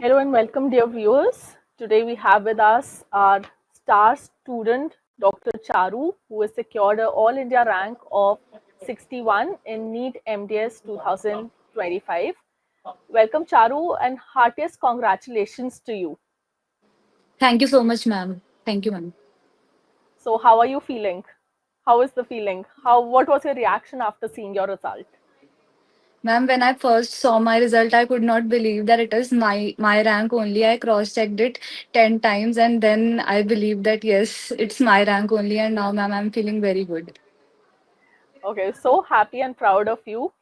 Hello and welcome, dear viewers. Today we have with us our star student, Dr. Charu, who has secured a All India rank of 61 in NEET MDS 2025. Welcome, Charu, and heartiest congratulations to you. Thank you so much, ma'am. Thank you, ma'am. So, how are you feeling? How is the feeling? What was your reaction after seeing your result? Ma'am, when I first saw my result, I could not believe that it is my rank only. I cross-checked it 10 times and then I believed that yes, it's my rank only. And now, ma'am, I'm feeling very good. Okay, so happy and proud of you.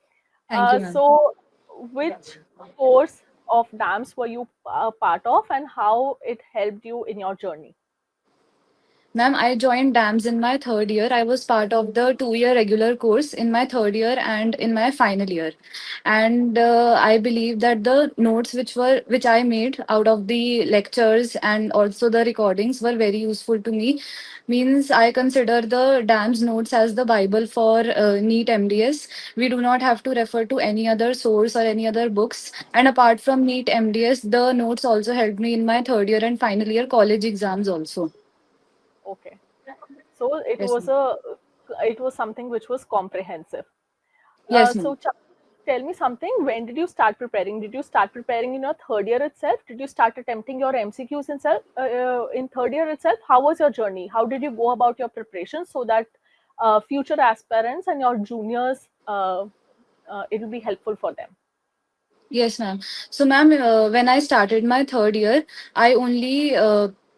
Thank you, ma'am. Which course of dance were you part of, and how it helped you in your journey? Ma'am, I joined DAMS in my third year. I was part of the 2 year regular course in my third year and in my final year. And I believe that the notes which I made out of the lectures and also the recordings were very useful to me. Means I consider the DAMS notes as the Bible for NEET MDS. We do not have to refer to any other source or any other books. And apart from NEET MDS, the notes also helped me in my third year and final year college exams also. Okay, so Yes, ma'am. it was something which was comprehensive. Yes, ma'am. So tell me something. When did you start preparing? Did you start preparing in your third year itself? Did you start attempting your MCQs in third year itself? How was your journey? How did you go about your preparation so that future aspirants and your juniors it will be helpful for them? Yes, ma'am. So, ma'am, when I started my third year, I only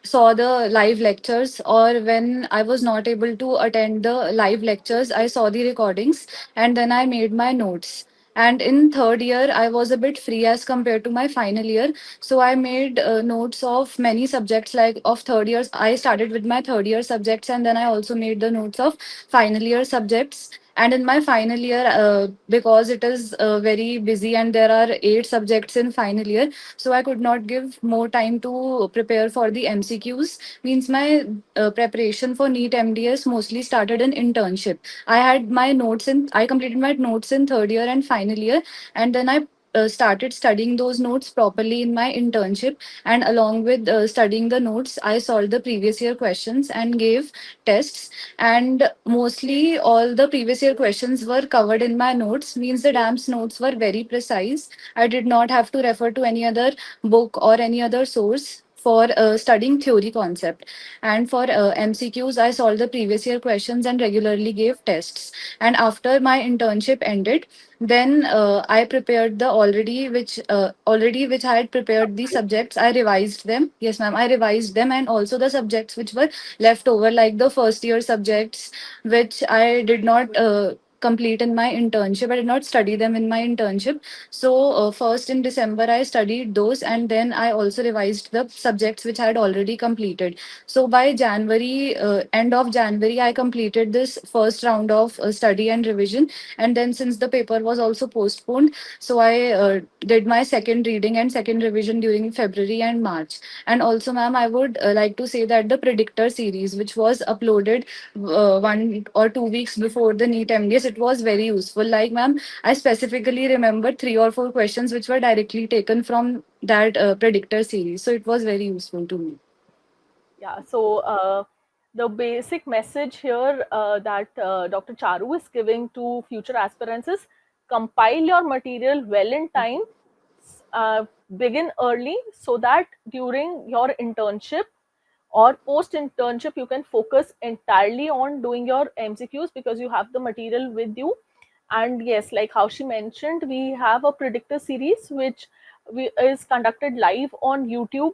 saw the live lectures, or when I was not able to attend the live lectures, I saw the recordings and then I made my notes. And in third year, I was a bit free as compared to my final year. So I made notes of many subjects like of third years. I started with my third year subjects and then I also made the notes of final year subjects. And in my final year, because it is very busy and there are 8 subjects in final year, so I could not give more time to prepare for the MCQs. Means my preparation for NEET MDS mostly started in internship. I completed my notes in third year and final year, and then I started studying those notes properly in my internship. And along with studying the notes, I solved the previous year questions and gave tests. And mostly all the previous year questions were covered in my notes. Means the DAMS notes were very precise. I did not have to refer to any other book or any other source for studying theory concept. And for MCQs, I solved the previous year questions and regularly gave tests. And after my internship ended, then I prepared the already which I had prepared the subjects. I revised them. Yes, ma'am. I revised them, and also the subjects which were left over, like the first year subjects, which I did not complete in my internship. I did not study them in my internship. So, first in December, I studied those, and then I also revised the subjects which I had already completed. So, by January, end of January, I completed this first round of study and revision. And then, since the paper was also postponed, so I did my second reading and second revision during February and March. And also, ma'am, I would like to say that the predictor series, which was uploaded 1 or 2 weeks before the NEET MDS, it was very useful. Like, ma'am, I specifically remember 3 or 4 questions which were directly taken from that predictor series. So it was very useful to me. Yeah, so the basic message here that Dr. Charu is giving to future aspirants is compile your material well in time, begin early so that during your internship or post internship you can focus entirely on doing your MCQs because you have the material with you. And yes, like how she mentioned, we have a predictor series which is conducted live on YouTube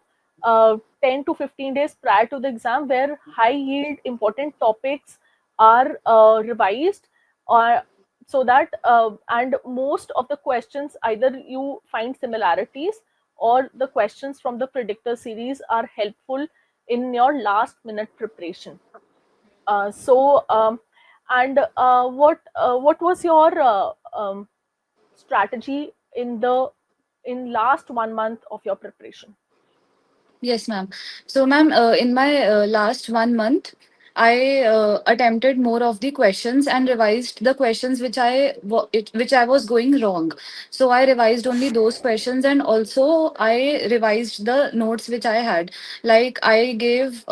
10 to 15 days prior to the exam, where high yield important topics are revised, or so that and most of the questions, either you find similarities or the questions from the predictor series are helpful in your last minute preparation. So and what was your strategy in last 1 month of your preparation? Yes, ma'am. So, ma'am, in my last 1 month, I attempted more of the questions and revised the questions which I was going wrong. So I revised only those questions, and also I revised the notes which I had. Like I gave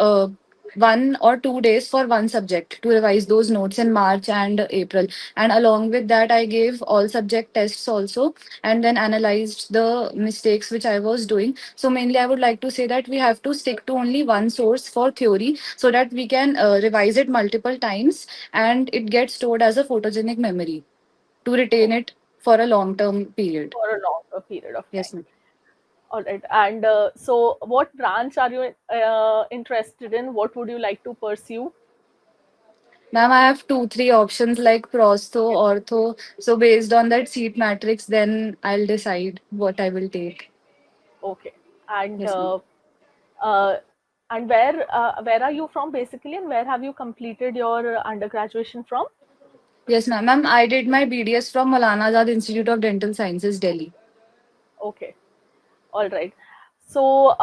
1 or 2 days for one subject to revise those notes in March and April, and along with that I gave all subject tests also, and then analyzed the mistakes which I was doing. So mainly I would like to say that we have to stick to only one source for theory so that we can revise it multiple times and it gets stored as a photogenic memory to retain Okay, it for a long term period. for a longer period of Yes, time. ma'am. All right. And so, what branch are you interested in? What would you like to pursue? Ma'am, I have 2, 3 options like prostho, ortho. So based on that seat matrix, then I'll decide what I will take. Okay. And Yes, ma'am. uh, where are you from basically, and where have you completed your undergraduation from? Yes, ma'am. Ma'am, I did my BDS from Maulana Azad Institute of Dental Sciences, Delhi. Okay. All right. So,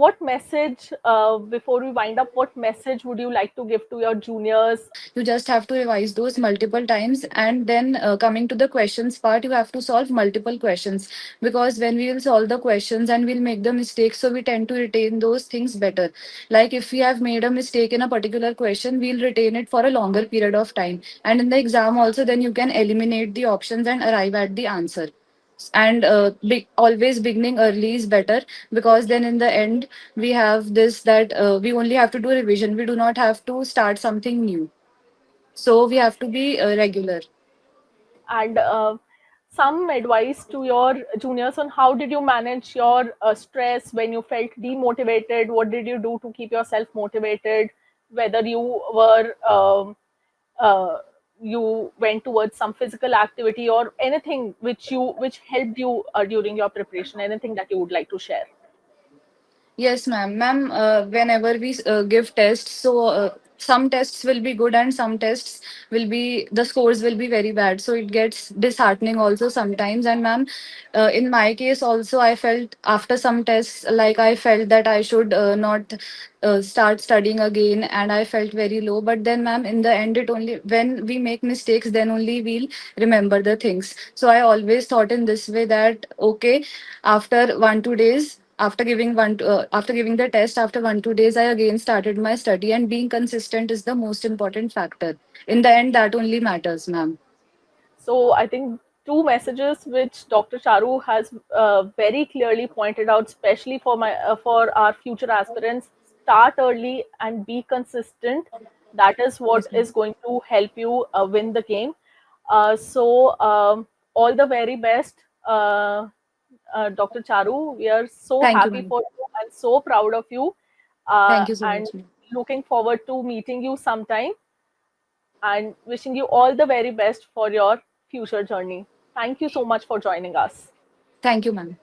what message, before we wind up, what message would you like to give to your juniors? You just have to revise those multiple times, and then coming to the questions part, you have to solve multiple questions, because when we will solve the questions and we'll make the mistakes, so we tend to retain those things better. Like if we have made a mistake in a particular question, we'll retain it for a longer period of time, and in the exam also, then you can eliminate the options and arrive at the answer. And always beginning early is better, because then in the end we have this that we only have to do revision, we do not have to start something new, so we have to be regular. And some advice to your juniors on how did you manage your stress when you felt demotivated? What did you do to keep yourself motivated? Whether you were uh, you went towards some physical activity or anything which helped you during your preparation, anything that you would like to share. Yes, ma'am. Ma'am, whenever we give tests, so some tests will be good and some tests will be, the scores will be very bad. So it gets disheartening also sometimes. And ma'am, in my case also, I felt after some tests, like I felt that I should not start studying again, and I felt very low. But then, ma'am, in the end, it only, when we make mistakes, then only we'll remember the things. So I always thought in this way that, okay, after 1 2 days, after giving the test, after 1 2 days, I again started my study, and being consistent is the most important factor. In the end, that only matters, ma'am. So I think two messages which Dr. Charu has very clearly pointed out, especially for our future aspirants: start early and be consistent. That is what Yes, ma'am. is going to help you win the game. So all the very best, Dr. Charu. We are so Thank you, happy ma'am. for you and so proud of you, Thank you so and much, ma'am. looking forward to meeting you sometime, and wishing you all the very best for your future journey. Thank you so much for joining us. Thank you, ma'am.